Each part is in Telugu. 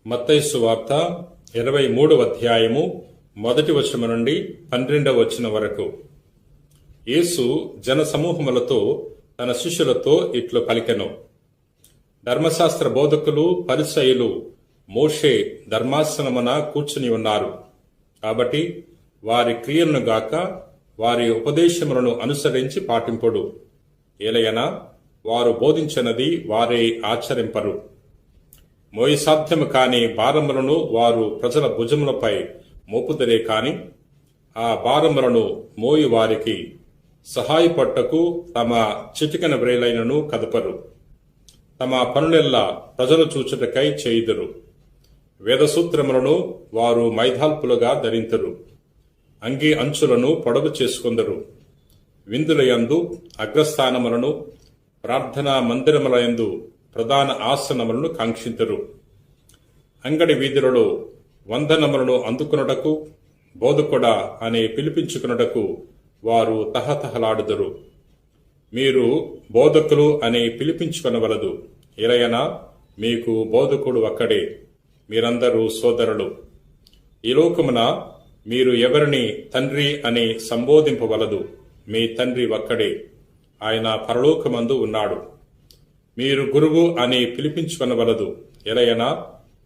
మత్తయి సువార్త 23వ అధ్యాయము 1వ వచనము నుండి 12వ వచనం వరకు. యేసు జనసమూహములతో తన శిష్యులతో ఇట్లు పలికెను. ధర్మశాస్త్ర బోధకులు పరిసయ్యులు మోషే ధర్మాసనమున కూర్చుని ఉన్నారు. కాబట్టి వారి క్రియలను గాక వారి ఉపదేశములను అనుసరించి పాటింపుడు. ఏలయనా వారు బోధించినది వారే ఆచరింపరు. మోయసాధ్యము కాని భారములను వారు ప్రజల భుజములపై మోపుదరే కాని ఆ భారములను మోయి వారికి సహాయపట్టకు తమ చిటికెన వ్రేలైనను కదపరు. తమ పనులెల్లా ప్రజలు చూచుటకై చేయుదురు. వేదసూత్రములను వారు మైదాల్పులుగా ధరింతురు. అంగి అంచులను పొడవు చేసుకుందరు. విందులయందు అగ్రస్థానములను ప్రార్థనా మందిరములయందు ప్రధాన ఆసనములను కాంక్షింతురు. అంగడి వీధులలో వందనములను అందుకున్నటకు బోధకుడా అని పిలిపించుకున్నటకు వారు తహతహలాడుదురు. మీరు బోధకులు అని పిలిపించుకొనవలదు. ఇలయనా మీకు బోధకుడు ఒక్కడే, మీరందరూ సోదరులు. ఈ లోకమున మీరు ఎవరిని తండ్రి అని సంబోధింపవలదు. మీ తండ్రి ఒక్కడే, ఆయన పరలోకమందు ఉన్నాడు. మీరు గురువు అని పిలిపించుకొనవలదు. ఎలయనా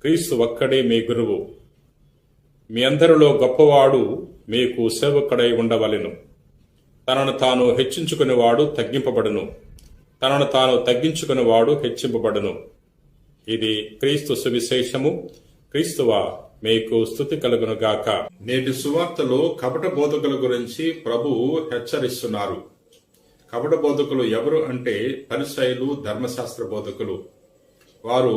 క్రీస్తు ఒక్కడే మీ గురువు. మీ అందరిలో గొప్పవాడు మీకు సేవకుడై ఉండవలెను. తనను తాను హెచ్చించుకునేవాడు తగ్గింపబడును, తనను తాను తగ్గించుకునేవాడు హెచ్చింపబడును. ఇది క్రీస్తు సువిశేషము. క్రీస్తువా మీకు స్తుతి కలుగునుగాక. నేటి సువార్తలో కపట బోధకుల గురించి ప్రభువు హెచ్చరిస్తున్నారు. కపట బోధకులు ఎవరు అంటే పరిసయ్యులు, ధర్మశాస్త్ర బోధకులు. వారు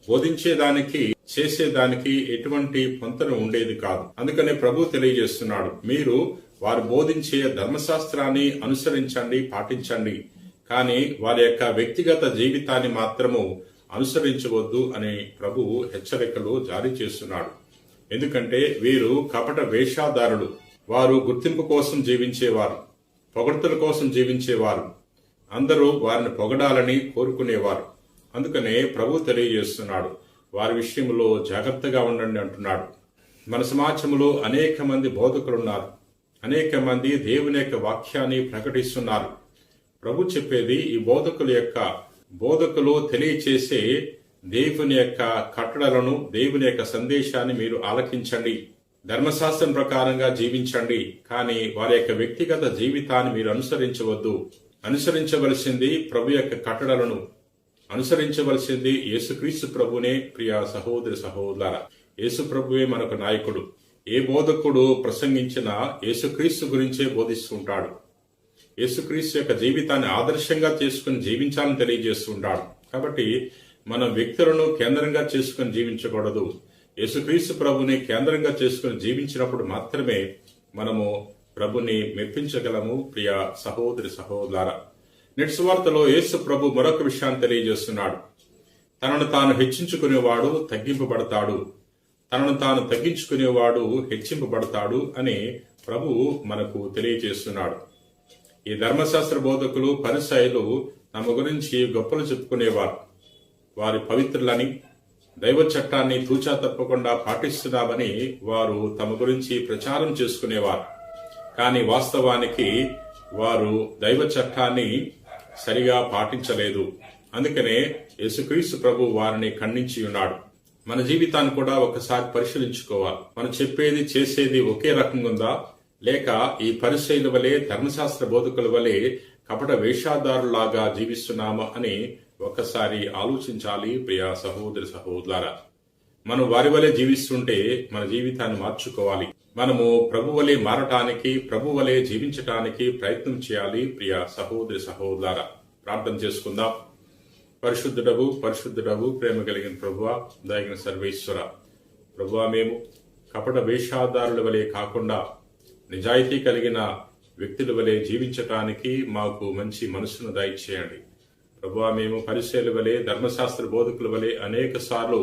బోధించేదానికి చేసేదానికి ఎటువంటి పొంతన ఉండేది కాదు. అందుకనే ప్రభు తెలియజేస్తున్నాడు, మీరు వారు బోధించే ధర్మశాస్త్రాన్ని అనుసరించండి, పాటించండి, కానీ వారి యొక్క వ్యక్తిగత జీవితాన్ని మాత్రము అనుసరించవద్దు అని ప్రభువు హెచ్చరికలు జారీ చేస్తున్నాడు. ఎందుకంటే వీరు కపట వేషధారులు. వారు గుర్తింపు కోసం జీవించేవారు, పొగడ్తల కోసం జీవించేవారు. అందరూ వారిని పొగడాలని కోరుకునేవారు. అందుకనే ప్రభు తెలియజేస్తున్నాడు, వారి విషయంలో జాగ్రత్తగా ఉండండి అంటున్నాడు. మన సమాజంలో అనేక మంది బోధకులున్నారు. అనేక మంది దేవుని యొక్క వాక్యాన్ని ప్రకటిస్తున్నారు. ప్రభు చెప్పేది, ఈ బోధకులు తెలియచేసే దేవుని యొక్క కట్టడలను, దేవుని యొక్క సందేశాన్ని మీరు ఆలకించండి, ధర్మశాస్త్రం ప్రకారంగా జీవించండి, కానీ వారి యొక్క వ్యక్తిగత జీవితాన్ని మీరు అనుసరించవద్దు. అనుసరించవలసింది ప్రభు యొక్క కట్టడలను, అనుసరించవలసింది యేసుక్రీస్తు ప్రభునే. ప్రియ సహోదరి సహోదరులారా, యేసు ప్రభువే మనకు నాయకుడు. ఏ బోధకుడు ప్రసంగించినా యేసుక్రీస్తు గురించే బోధిస్తుంటాడు. యేసుక్రీస్తు యొక్క జీవితాన్ని ఆదర్శంగా చేసుకుని జీవించాలని తెలియజేస్తుంటాడు. కాబట్టి మనం వ్యక్తులను కేంద్రంగా చేసుకుని జీవించకూడదు. యేసుక్రీస్తు ప్రభుని కేంద్రంగా చేసుకుని జీవించినప్పుడు మాత్రమే మనము ప్రభుని మెప్పించగలము. ప్రియ సహోదరి సహోదరులారా, నేటి సువార్తలో యేసు ప్రభు మరొక విషయాన్ని తెలియజేస్తున్నాడు. తనను తాను హెచ్చించుకునేవాడు తగ్గింపబడతాడు, తనను తాను తగ్గించుకునేవాడు హెచ్చింపబడతాడు అని ప్రభు మనకు తెలియజేస్తున్నాడు. ఈ ధర్మశాస్త్ర బోధకులు పరిసయ్యులు తమ గురించి గొప్పలు చెప్పుకునేవారు. వారి పవిత్రులని, దైవ చట్టాన్ని తూచా తప్పకుండా పాటిస్తున్నామని వారు తమ గురించి ప్రచారం చేసుకునేవారు. కానీ వాస్తవానికి వారు దైవ చట్టాన్ని సరిగా పాటించలేదు. అందుకనే యేసుక్రీస్తు ప్రభు వారిని ఖండించి ఉన్నాడు. మన జీవితాన్ని కూడా ఒకసారి పరిశీలించుకోవాలి. మనం చెప్పేది చేసేది ఒకే రకంగా ఉందా, లేక ఈ పరిసయ్యుల వలె, ధర్మశాస్త్ర బోధకుల వలె కపట వేషధారులాగా జీవిస్తున్నామా అని ఒక్కసారి ఆలోచించాలి. ప్రియ సహోదరి సహోదరులారా, మనం వారి వలె జీవిస్తుంటే మన జీవితాన్ని మార్చుకోవాలి. మనము ప్రభు వలె మారటానికి, ప్రభు వలె జీవించటానికి ప్రయత్నం చేయాలి. ప్రియ సహోదరి సహోదరులారా, ప్రార్థన చేసుకుందాం. పరిశుద్ధుడవు ప్రేమ కలిగిన ప్రభువా, దయగిన సర్వేశ్వర ప్రభువా, మేము కపట వేషధారుల వలె కాకుండా నిజాయితీ కలిగిన వ్యక్తుల వలె జీవించటానికి మాకు మంచి మనసును దయచేయండి. ప్రభువా, మేము పరిసయ్యుల వలె, ధర్మశాస్త్ర బోధకుల వలె అనేక సార్లు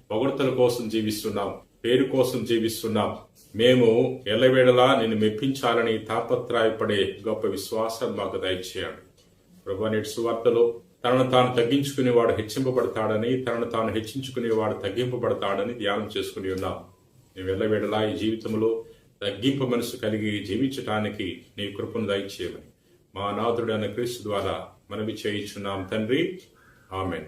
పొగడ్తల కోసం జీవిస్తున్నాం, పేరు కోసం జీవిస్తున్నాం. మేము ఎల్లవేళలా నిన్ను మెప్పించాలని తాపత్రయపడే గొప్ప విశ్వాసం మాకు దయచేయండి. ప్రభువా, నేటి సువార్తలో తనను తాను తగ్గించుకునేవాడు హెచ్చింపబడతాడని, తనను తాను హెచ్చించుకునేవాడు తగ్గింపబడతాడని ధ్యానం చేసుకుని ఉన్నాం. నీ వెళ్ళవేళలా ఈ జీవితంలో తగ్గింపు మనసు కలిగి జీవించటానికి నీ కృపను దయచేయమని మా నాథుడైన క్రీస్తు ద్వారా మనవి చేయించున్నాం తండ్రి. ఆమేన్.